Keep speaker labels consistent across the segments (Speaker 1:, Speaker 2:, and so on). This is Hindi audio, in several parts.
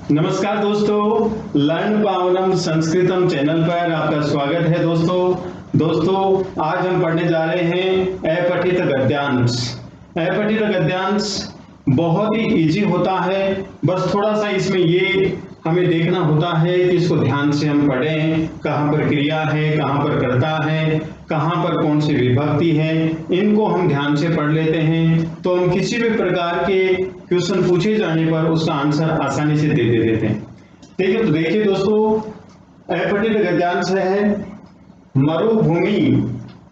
Speaker 1: नमस्कार दोस्तों, लर्न पावनम संस्कृतम चैनल पर आपका स्वागत है। दोस्तों आज हम पढ़ने जा रहे हैं अपठित गद्यांश। अपठित गद्यांश बहुत ही इजी होता है, बस थोड़ा सा इसमें ये हमें देखना होता है कि इसको ध्यान से हम पढ़ें, कहाँ पर क्रिया है, कहाँ पर कर्ता है, कहाँ पर कौन सी विभक्ति है, इनको हम ध्यान से पढ़ लेते हैं तो हम किसी भी प्रकार के क्वेश्चन पूछे जाने पर उसका आंसर आसानी से दे देते हैं। ठीक है, तो देखिए दोस्तों, अपठित गद्यांश है मरुभूमि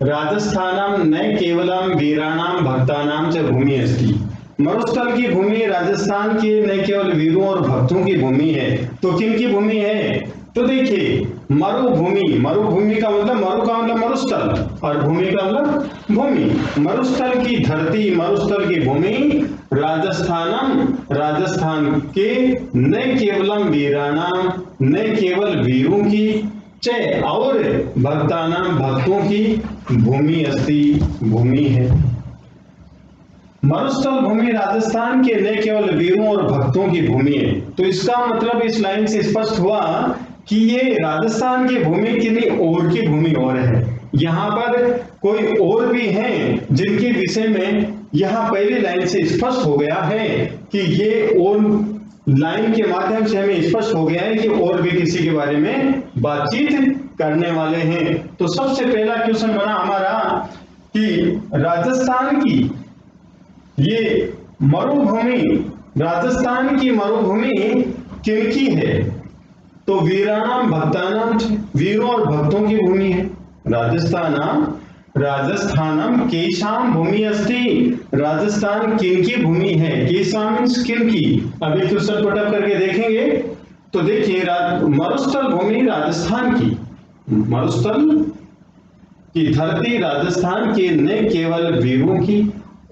Speaker 1: राजस्थानम न केवलम वीराणाम भक्तानाम च भूमि अस्ति। मरुस्थल की भूमि राजस्थान की न केवल वीरों और भक्तों की भूमि है। तो किन की भूमि है? तो देखिए, मरुभूमि, मरुभूमि का मतलब मरु का मतलब मरुस्थल और भूमि का मतलब भूमि। मरुस्थल की धरती, मरुस्थल की भूमि राजस्थानम, राजस्थान के न केवलम वीराणाम, न केवल वीरों की, च और भक्तानाम, भक्तों की भूमि अस्ति, भूमि है। मरुस्थल भूमि राजस्थान के न केवल वीरों और भक्तों की भूमि है। तो इसका मतलब इस लाइन से स्पष्ट हुआ कि ये राजस्थान की भूमि किन्हीं और की भूमि और है। यहाँ पर कोई और भी हैं जिनके विषय में यहाँ पहली लाइन से स्पष्ट हो गया है कि ये और लाइन के माध्यम से हमें स्पष्ट हो गया है कि और भी किसी के बारे में बातचीत करने वाले हैं। तो सबसे पहला क्वेश्चन बना हमारा कि राजस्थान की ये मरुभूमि, राजस्थान की मरुभूमि किनकी है? तो वीराणाम भक्तानाम, वीरों और भक्तों की भूमि है। राजस्थानम केशाम भूमि अस्ति। राजस्थान किनकी भूमि है? केशाम मीन्स किनकी। अभी क्वेश्चन पुट अप करके देखेंगे। तो देखिए, मरुस्थल भूमि राजस्थान की, मरुस्थल की धरती राजस्थान के न केवल वीरों की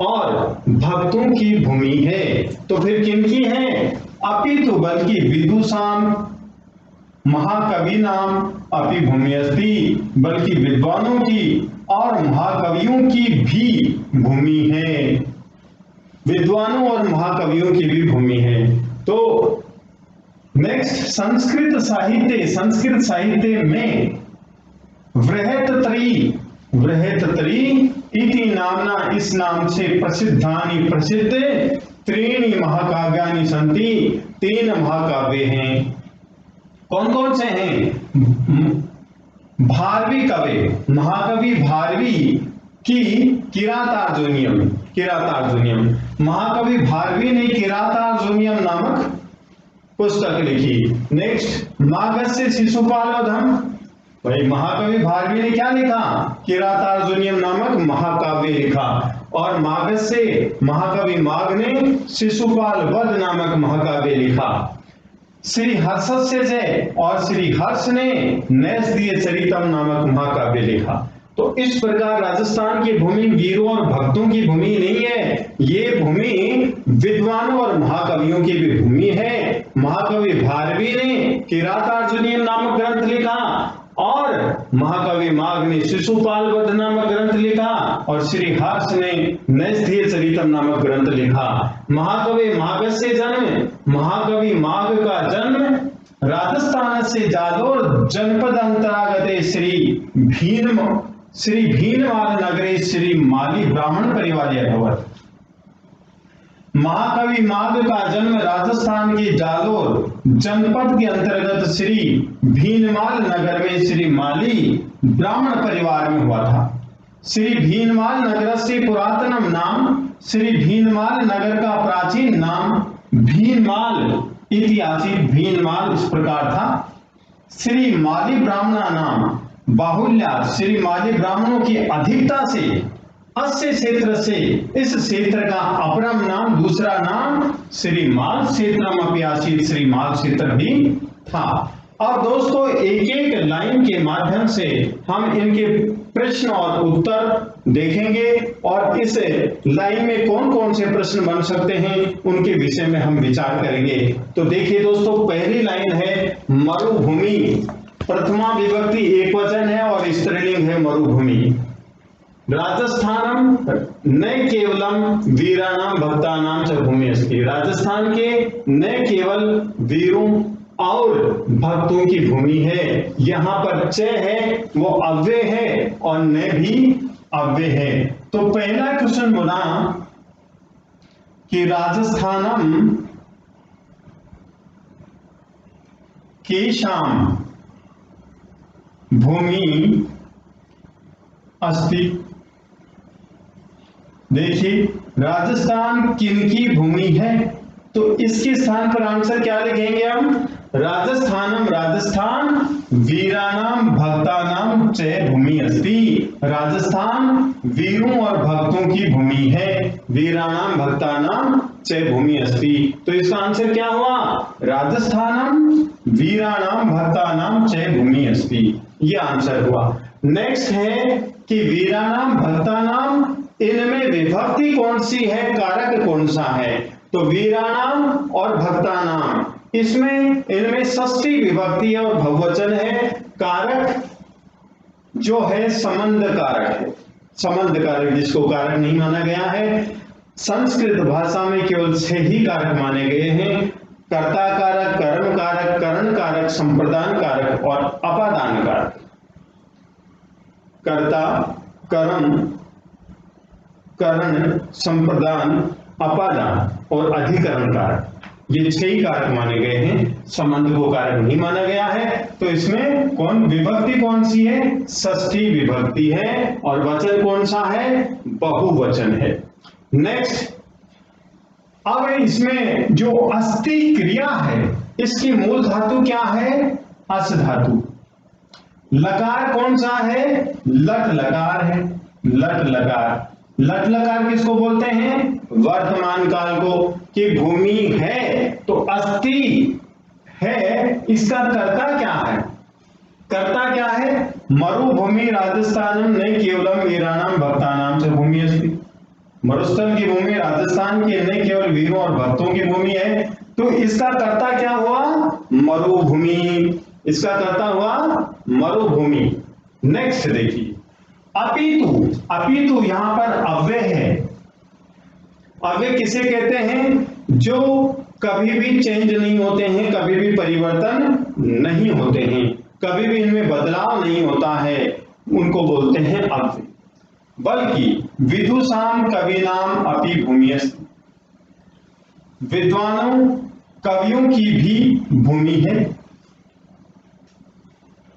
Speaker 1: और भक्तों की भूमि है। तो फिर किनकी है? अपितु बल्कि विदुषाम महाकवि नाम अपि भूमि अस्ति, बल्कि विद्वानों की और महाकवियों की भी भूमि है। विद्वानों और महाकवियों की भी भूमि है। तो नेक्स्ट, संस्कृत साहित्य, संस्कृत साहित्य में वृहत्तरी, वृहत्तरी इति नामना, इस नाम से प्रसिद्धानि, प्रसिद्ध त्रीणि महाकाव्यानि सन्ति, तीन महाकाव्य हैं। कौन कौन से हैं? भारवी कवि, महाकवि भारवी की किरातार्जुनीयम, किरातार्जुनीयम, महाकवि भारवी ने किरातार्जुनीयम नामक पुस्तक लिखी। नेक्स्ट, मागस्य शिशुपालवधम, भाई महाकवि भारवी ने क्या लिखा? किरातार्जुनीयम नामक महाकाव्य लिखा। और मागस्य, महाकवि माघ ने शिशुपाल वध नामक महाकाव्य लिखा। श्री हर्षस्य जय और श्री हर्ष ने नैषधीय चरितम नामक महाकाव्य लिखा। तो इस प्रकार राजस्थान की भूमि वीरों और भक्तों की भूमि नहीं है, ये भूमि विद्वानों और महाकवियों की भी भूमि है। महाकवि भारवी ने किरातार्जुनीयम नामक ग्रंथ लिखा और महाकवि माघ ने शिशुपाल वध नामक ग्रंथ लिखा और श्री हर्ष ने नैषधीय चरितम नामक ग्रंथ लिखा। महाकवि माघ से जन्म, महाकवि माघ का जन्म राजस्थान से जालोर जनपद अंतरागते श्री भीनमाल नगरे श्री माली ब्राह्मण परिवार अभवत्। महाकवि माघ का जन्म राजस्थान के जालोर जनपद के अंतर्गत श्री भीनमाल नगर में श्री माली ब्राह्मण परिवार में हुआ था। श्री भीनमाल नगर से पुरातनम नाम, श्री भीनमाल नगर का प्राचीन नाम भीनमाल, ऐतिहासिक भीनमाल इस प्रकार था। श्री माली ब्राह्मणा नाम बाहुल्या, श्री माली ब्राह्मणों की अधिकता से, अस्य क्षेत्र से, इस क्षेत्र का अपरम नाम, दूसरा नाम श्री माल क्षेत्रम अपि आसीत्, श्री माल क्षेत्र भी था। अब दोस्तों एक एक लाइन के माध्यम से हम इनके प्रश्न और उत्तर देखेंगे और इस लाइन में कौन कौन से प्रश्न बन सकते हैं उनके विषय में हम विचार करेंगे। तो देखिए दोस्तों, पहली लाइन है मरुभूमि, प्रथमा विभक्ति एकवचन है और स्त्रीलिंग है मरुभूमि। राजस्थानम न केवलम वीराणाम भक्तानाम च भूमि अस्ति। राजस्थान के न केवल वीरों और भक्तों की भूमि है। यहाँ पर च है वो अव्यय है और न भी अव्यय है। तो पहला क्वेश्चन बोला कि राजस्थानम केशाम भूमि अस्ति। देखिए राजस्थान किनकी भूमि है, तो इसके स्थान पर आंसर क्या लिखेंगे हम? राजस्थानम राजस्थान वीराणाम भक्तानाम च भूमि अस्ति। राजस्थान वीरों और भक्तों की भूमि है। वीराणाम भक्तानाम च भूमि अस्ति। तो इसका आंसर क्या हुआ? राजस्थानम वीराणाम भक्तानाम च भूमि अस्ति, ये आंसर हुआ। नेक्स्ट है कि वीराणाम भक्तानाम, इनमें विभक्ति कौन सी है, कारक कौन सा है? तो वीराणाम और भक्तानाम, इसमें इनमें षष्ठी विभक्ति और बहुवचन है। कारक जो है संबंध कारक है, संबंध कारक जिसको कारक नहीं माना गया है। संस्कृत भाषा में केवल 6 ही कारक माने गए हैं: कर्ता कारक, कर्म कारक, करण कारक, संप्रदान कारक और अपादान कारक। कर्ता, कर्म, करण, संप्रदान, अपादान और अधिकरण कारक, ये 6 ही कारक माने गए हैं। संबंध को कारक नहीं माना गया है। तो इसमें कौन विभक्ति कौन सी है? षष्ठी विभक्ति है। और वचन कौन सा है? बहुवचन है। नेक्स्ट, अब इसमें जो अस्ति क्रिया है, इसकी मूल धातु क्या है? अस धातु। लकार कौन सा है? लट लकार है। लट लकार, लट लकार किसको बोलते हैं? वर्तमान काल को। कि भूमि है तो अस्ति है, इसका कर्ता क्या है? कर्ता क्या है? मरुभूमि राजस्थानम न केवलम वीराणाम भक्तानाम च भूमि अस्ति। मरुस्थल की भूमि राजस्थान के न केवल वीरों और भक्तों की भूमि है। तो इसका कर्ता क्या हुआ? मरुभूमि। इसका कर्ता हुआ मरुभूमि। नेक्स्ट देखिए, अपितु। अपितु यहां पर अव्यय है। अव्यय किसे कहते हैं? जो कभी भी चेंज नहीं होते हैं, कभी भी परिवर्तन नहीं होते हैं, कभी भी इनमें बदलाव नहीं होता है, उनको बोलते हैं अव्यय। बल्कि विदुषाम कविनाम अपि भूमि अस्ति। विद्वानों कवियों की भी भूमि है।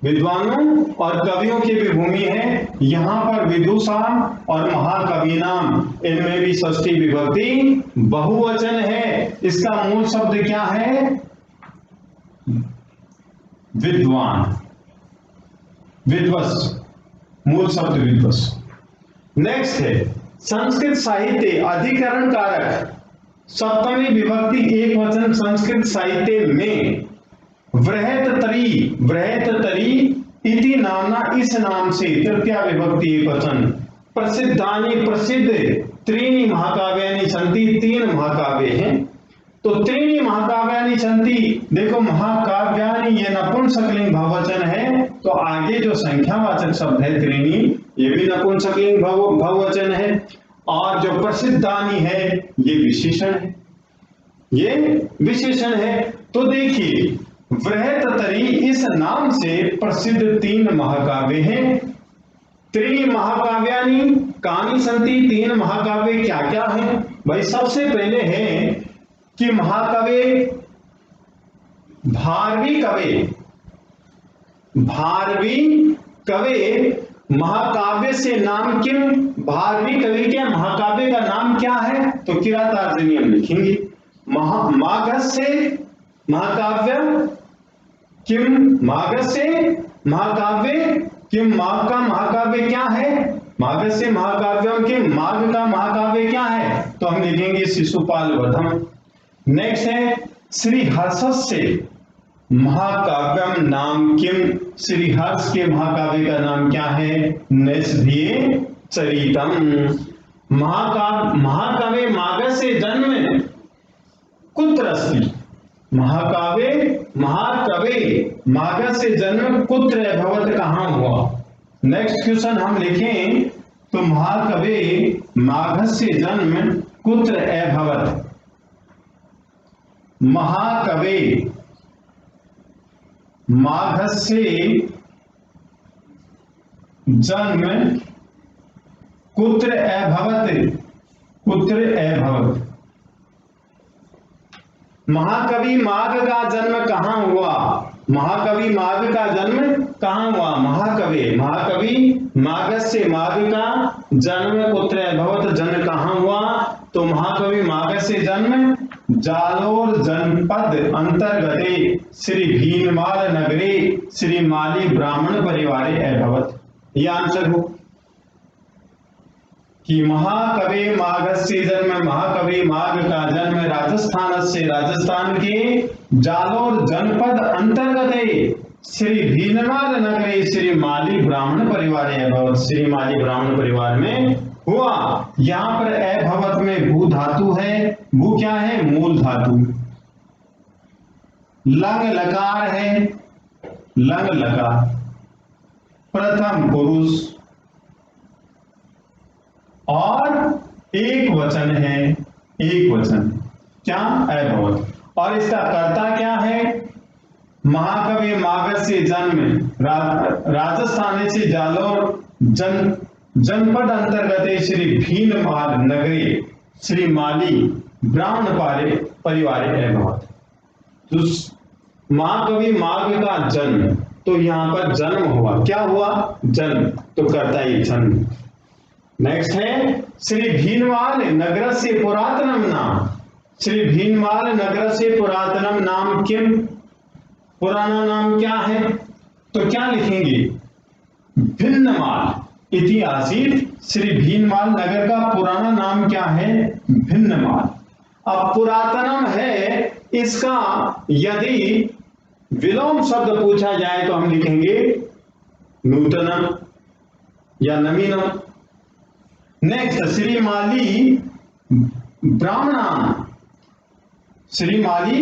Speaker 1: विद्वानों और कवियों की भी भूमि है। यहां पर विदुषाम और महाकवि नाम, इनमें भी षष्ठी विभक्ति बहुवचन है। इसका मूल शब्द क्या है? विद्वान, विद्वस, मूल शब्द विद्वस। नेक्स्ट है संस्कृत साहित्य अधिकरण कारक। सप्तमी विभक्ति एक वचन संस्कृत साहित्य में वृहत्तरी, वृहत्तरी इति नामना, इस नाम से तृतीया विभक्ति एक वचन। प्रसिद्धानि, प्रसिद्ध, त्रीणि महाकाव्यानि सन्ति, 3 महाकाव्य हैं। तो त्रीणि महाकाव्यानि सन्ति, देखो महाकाव्यानि ये नपुंसकलिंग बहुवचन है, तो आगे जो संख्यावाचक शब्द है त्रीणि, ये भी नपुंसकलिंग बहुवचन है। और जो प्रसिद्धानि है ये विशेषण है, ये विशेषण है। तो देखिए वृहत्तरी इस नाम से प्रसिद्ध 3 महाकाव्य हैं। त्रीणि महाकाव्यानि कानि सन्ति, 3 महाकाव्य क्या क्या हैं? भाई सबसे पहले है कि महाकाव्य भारवी कवि, भारवी कवि महाकाव्य से नाम किम। भारवी कवि के महाकाव्य का नाम क्या है? तो किरातार्जुनी हम लिखेंगे। मागस्य महाकाव्य किम, मागस्य महाकाव्य किम, माग का महाकाव्य क्या है? मागस्य महाकाव्यम किम, माग का महाकाव्य क्या है? तो हम लिखेंगे शिशुपाल वधम। नेक्स्ट है श्री हर्षस्य महाकाव्यम नाम किम। श्री हर्ष के महाकाव्य का नाम क्या है? नैषधीय चरितम। महाकाव्य मागस्य जन्म कुत्र अस्ति। महाकाव्य मागस्य जन्म कुत्र भवत, कहां हुआ? नेक्स्ट क्वेश्चन हम लिखें तो महाकवे माघस्य जन्म कुत्र अभवत्? महाकवे माघस्य जन्म कुत्र अभवत्? कुत्र अभवत्? महाकवि माघ का जन्म कहां हुआ? महाकवि माघ का जन्म कहां हुआ? महाकवि माघ से माघ का जन्म कुत्र अभवत्? जन्म कहां हुआ? तो महाकवि माघ से जन्म जालोर जनपद अंतर्गते श्री भीनमाल नगरे श्री माली ब्राह्मण परिवारे अभवत्। ये आंसर हो कि महाकवि माघ से जन्म, महाकवि माघ का जन्म राजस्थान से, राजस्थान के जालोर जनपद अंतर्गत श्री भीनमाल नगरे श्री माली ब्राह्मण परिवार अभवत्। श्री माली ब्राह्मण परिवार में हुआ। यहां पर अभवत् में भू धातु है। भू क्या है? मूल धातु। लंग लकार है, लंग लकार। प्रथम पुरुष और एक वचन है, एक वचन। क्या? अभवत्। और इसका कर्ता क्या है? महाकवि माघ से जन्म राजस्थान से जालोर जनपद अंतर्गत श्री भीनमाल नगरी श्री माली ब्राह्मण परिवार अभवत्। तो महाकवि माघ का जन्म, तो यहां पर जन्म हुआ। क्या हुआ? जन्म। तो कर्ता ही जन्म। नेक्स्ट है श्री भीनमाल नगर से पुरातनम नाम। श्री भीनमाल नगर से पुरातनम नाम किम? पुराना नाम क्या है? तो क्या लिखेंगे? भिन्नमाल इति आसीत्। श्री भीनमाल नगर का पुराना नाम क्या है? भिन्नमाल। अब पुरातनम है, इसका यदि विलोम शब्द पूछा जाए तो हम लिखेंगे नूतनम या नवीनम। नेक्स्ट श्री माली ब्राह्मणानाम। श्री माली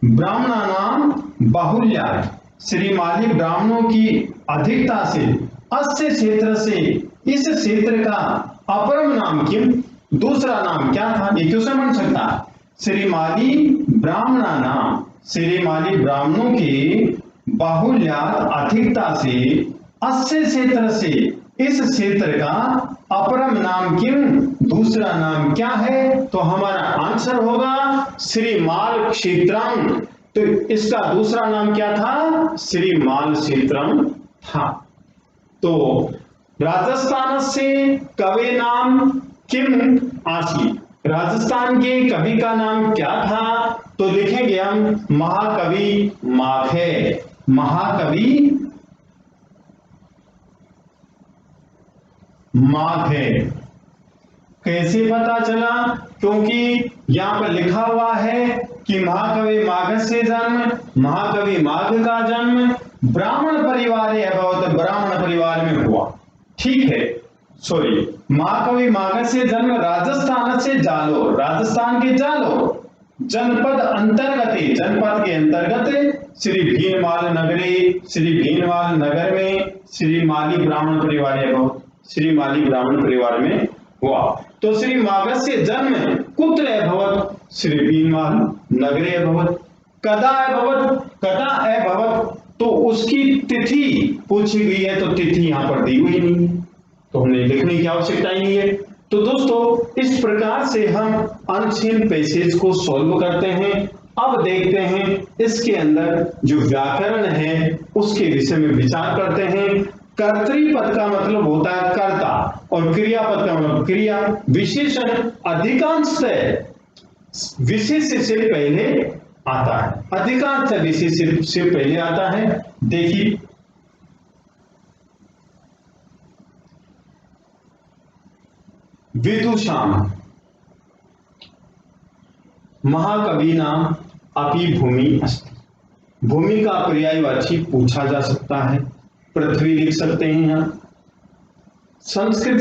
Speaker 1: ब्राह्मणानाम बाहुल्यात्। श्री माली ब्राह्मणों की अधिकता से, अस्य क्षेत्र से, इस क्षेत्र का अपरम नाम किम? दूसरा नाम क्या था? ये क्वेश्चन बन सकता है। श्री माली ब्राह्मणानाम, श्री माली ब्राह्मणों के बाहुल्यात् अधिकता से, अस्य क्षेत्र से, इस क्षेत्र का अपरम नाम किम? दूसरा नाम क्या है? तो हमारा आंसर होगा श्री माल क्षेत्रम। तो इसका दूसरा नाम क्या था? श्री माल क्षेत्रम था। तो राजस्थान से कवि नाम किम आसी? राजस्थान के कवि का नाम क्या था? तो लिखेंगे हम महाकवि माघ है। महाकवि माघ है। कैसे पता चला? क्योंकि यहां पर लिखा हुआ है कि महाकवि माघ से जन्म, महाकवि माघ का जन्म ब्राह्मण परिवार अभवत्, ब्राह्मण परिवार में हुआ। ठीक है, सॉरी, महाकवि माघ से जन्म राजस्थान से जालोर, राजस्थान के जालोर जनपद अंतर्गत, जनपद के अंतर्गत श्री भीनमाल नगरी, श्री भीनमाल नगर में श्री माली ब्राह्मण परिवार अभवत्, श्री माली ब्राह्मण परिवार में हुआ। तो श्री माघ से जन्म कुत्र अभवत्? श्री भीनमाल नगरे अभवत्। कदा अभवत्? कदा अभवत्? तो उसकी तिथि पूछी गई है, तो तिथि यहां पर दी हुई नहीं, तो हमने लिखने की आवश्यकता ही नहीं है। तो दोस्तों इस प्रकार से हम अनसीन पैसेज को सॉल्व करते हैं। अब देखते हैं इसके अंदर जो व्याकरण है उसके विषय में विचार करते हैं। कर्तृपद का मतलब होता है कर्ता और क्रियापद का मतलब क्रिया। विशेषण अधिकांशतः विशेष से पहले आता है, अधिकांश विशेष से पहले आता है। देखिए विदुषाम महाकविना अपि भूमि अस्ति। भूमि का पर्यायवाची पूछा जा सकता है। पृथ्वी लिख सकते हैं यहां। संस्कृत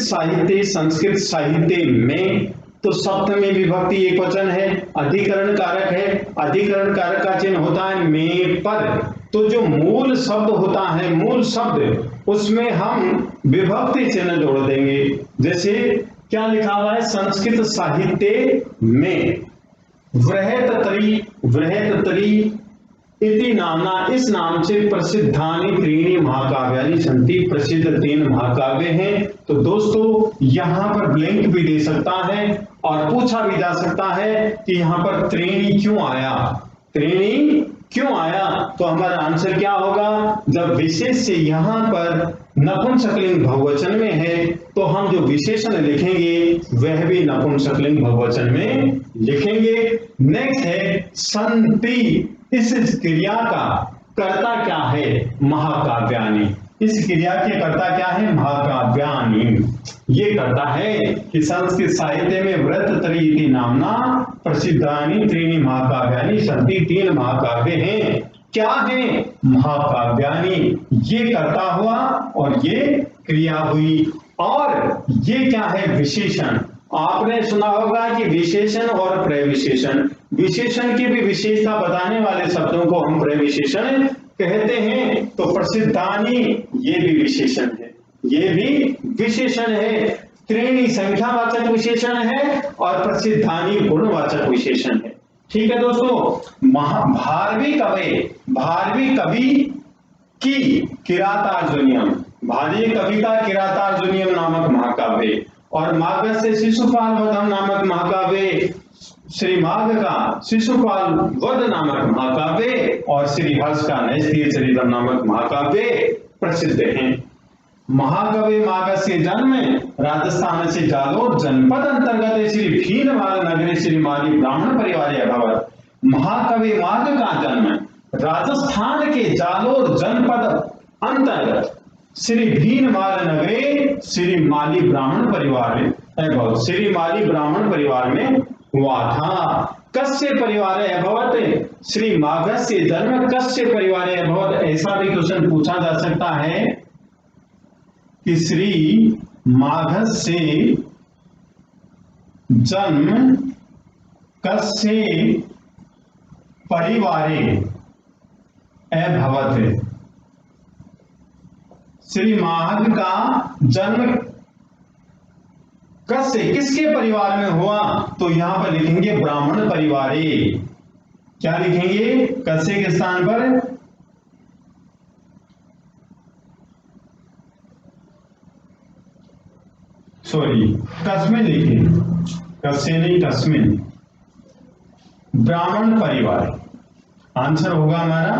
Speaker 1: साहित्य में तो सप्तमी विभक्ति एक वचन है, अधिकरण कारक है। अधिकरण कारक का चिन्ह होता है में पर। तो जो मूल शब्द होता है, मूल शब्द, उसमें हम विभक्ति चिन्ह जोड़ देंगे। जैसे क्या लिखा हुआ है संस्कृत साहित्य में, बृहत्तरी इति नामना, इस नाम से प्रसिद्धानि त्रीणि महाकाव्यानि सन्ति, प्रसिद्ध 3 महाकाव्य हैं। तो दोस्तों यहां पर ब्लैंक भी दे सकता है और पूछा भी जा सकता है कि यहां पर त्रीणि क्यों आया, त्रीणि क्यों आया। तो हमारा आंसर क्या होगा, जब विशेष से यहां पर नपुंसकलिंग बहुवचन में है तो हम जो विशेषण लिखेंगे वह भी नपुंसकलिंग बहुवचन में लिखेंगे। नेक्स्ट है संति, इस क्रिया का कर्ता क्या है, महाकाव्यानि। इस क्रिया के कर्ता क्या है, महाकाव्यानि। ये करता है कि संस्कृत साहित्य में बृहत्तरी इति नामना प्रसिद्धानि त्रीणि महाकाव्यानि सन्ति, 3 महाकाव्य हैं। क्या है, महाकाव्यानि। ये करता हुआ और ये क्रिया हुई। और ये क्या है, विशेषण। आपने सुना होगा कि विशेषण और प्रविशेषण, विशेषण की भी विशेषता बताने वाले शब्दों को हम प्रविशेषण कहते हैं। तो प्रसिद्धानि ये भी विशेषण है, ये भी विशेषण है। त्रीणि संख्यावाचक विशेषण है और प्रसिद्धानि गुणवाचक विशेषण है। ठीक है दोस्तों, भारवी कवि की किरातार्जुनीयम, भारतीय कवि का किरातार्जुनीयम नामक महाकाव्य, और मागध शिशुपाल वधम नामक महाकाव्य, श्री माघ का शिशुपाल वध नामक महाकाव्य, और श्री हर्ष का नैष्ठिय चरितम नामक महाकाव्य प्रसिद्ध हैं। महाकवि मागध से जन्म राजस्थान से जालोर जनपद अंतर्गत श्री भीनमाल नगरे श्री माली ब्राह्मण परिवार अभवत। महाकवि माघ का जन्म राजस्थान के जालोर जनपद अंतर्गत श्री भीनमाल नगरे श्री माली ब्राह्मण परिवार में अभवत, श्री माली ब्राह्मण परिवार में हुआ था। कस्य परिवार अभवत, श्री मागध से जन्म कस्य परिवार अभवत। ऐसा भी क्वेश्चन पूछा जा सकता है कि श्री मागध से जन्म कस्य परिवारे अभवत। श्री माघ का जन्म कस्य, किसके परिवार में हुआ, तो यहां पर लिखेंगे ब्राह्मण परिवारे। क्या लिखेंगे, कस्य के स्थान पर कस्मिन लिखें, कस्य नहीं कस्मिन, ब्राह्मण परिवार। आंसर होगा हमारा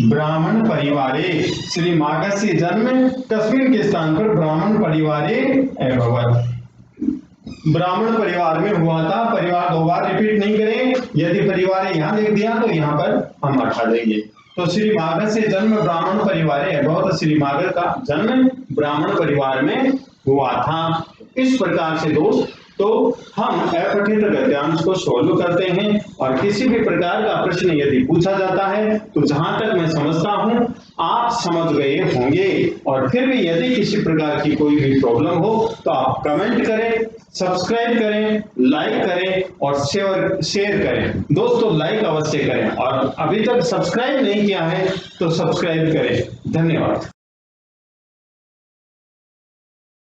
Speaker 1: ब्राह्मण परिवारे। श्री मागध से जन्म कस्मिन के स्थान पर ब्राह्मण परिवारे अभवत, ब्राह्मण परिवार में हुआ था। परिवार 2 बार रिपीट नहीं करें, यदि परिवार यहां लिख दिया तो यहां पर हम हटा देंगे। तो श्री मागध से जन्म ब्राह्मण परिवार अभवत, श्री मागध का जन्म ब्राह्मण परिवार में हुआ था। इस प्रकार से दोस्त तो हम अपठित गद्यांश को सोल्व करते हैं, और किसी भी प्रकार का प्रश्न यदि पूछा जाता है तो जहां तक मैं समझता हूं आप समझ गए होंगे। और फिर भी यदि किसी प्रकार की कोई भी प्रॉब्लम हो तो आप कमेंट करें, सब्सक्राइब करें, लाइक करें और शेयर करें। दोस्तों लाइक अवश्य करें, और अभी तक सब्सक्राइब नहीं किया है तो सब्सक्राइब करें। धन्यवाद।